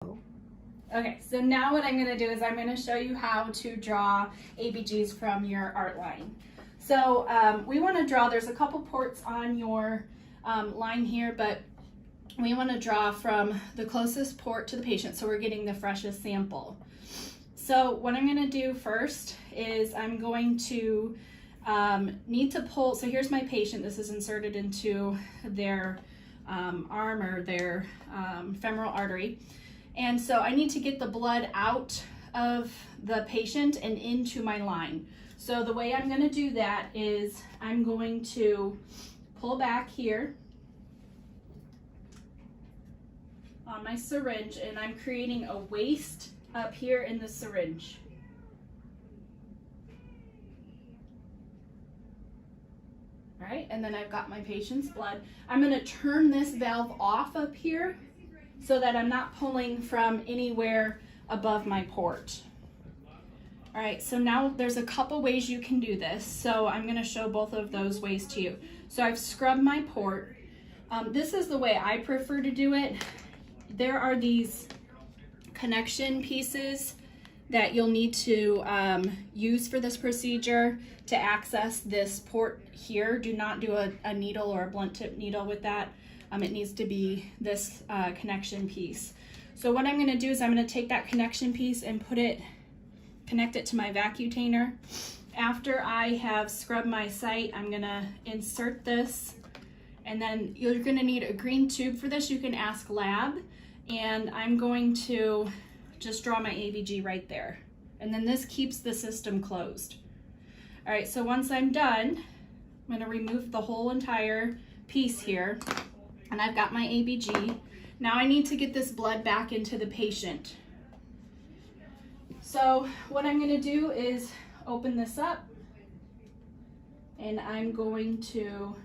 Okay, so now what I'm going to do is I'm going to show you how to draw ABGs from your art line. So we want to draw, there's a couple ports on your line here, but we want to draw from the closest port to the patient so we're getting the freshest sample. So what I'm going to do first is I'm going to need to pull, so here's my patient, this is inserted into their arm or their femoral artery. And so I need to get the blood out of the patient and into my line. So the way I'm going to do that is I'm going to pull back here on my syringe, and I'm creating a waist up here in the syringe. All right, and then I've got my patient's blood. I'm going to turn this valve off up here so that I'm not pulling from anywhere above my port. All right, so now there's a couple ways you can do this. So I'm gonna show both of those ways to you. So I've scrubbed my port. This is the way I prefer to do it. There are these connection pieces that you'll need to use for this procedure to access this port here. Do not do a needle or a blunt tip needle with that. It needs to be this connection piece. So what I'm going to do is I'm going to take that connection piece and connect it to my vacutainer. After I have scrubbed my site, I'm going to insert this, and then you're going to need a green tube for this. You can ask lab, and I'm going to just draw my ABG right there. And then this keeps the system closed. All right, so once I'm done, I'm going to remove the whole entire piece here. And I've got my ABG. Now I need to get this blood back into the patient. So what I'm going to do is open this up, and I'm going to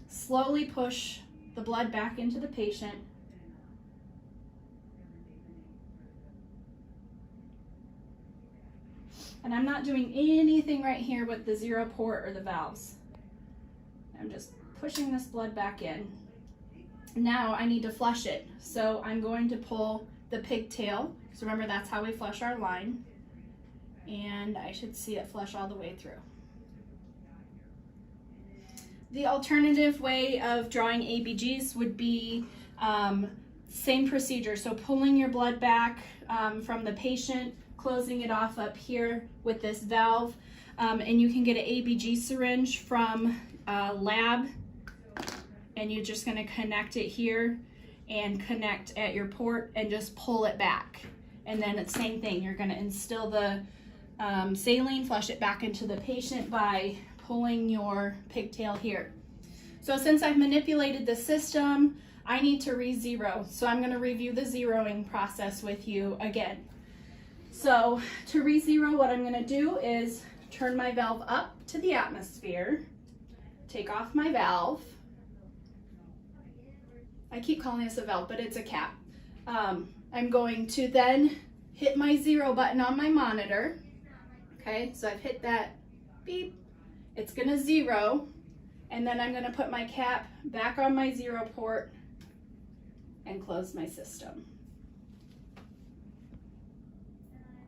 slowly push the blood back into the patient. And I'm not doing anything right here with the zero port or the valves. I'm just pushing this blood back in. Now I need to flush it. So I'm going to pull the pigtail. So remember, that's how we flush our line. And I should see it flush all the way through. The alternative way of drawing ABGs would be same procedure. So pulling your blood back from the patient, closing it off up here with this valve. And you can get an ABG syringe from lab, and you're just going to connect it here and connect at your port and just pull it back. And then it's the same thing. You're going to instill the saline, flush it back into the patient by pulling your pigtail here. So since I've manipulated the system, I need to re-zero. So I'm going to review the zeroing process with you again. So to re-zero, what I'm going to do is turn my valve up to the atmosphere, take off my valve. I keep calling this a valve, but it's a cap. I'm going to then hit my zero button on my monitor. Okay, so I've hit that beep. It's gonna zero, and then I'm gonna put my cap back on my zero port and close my system.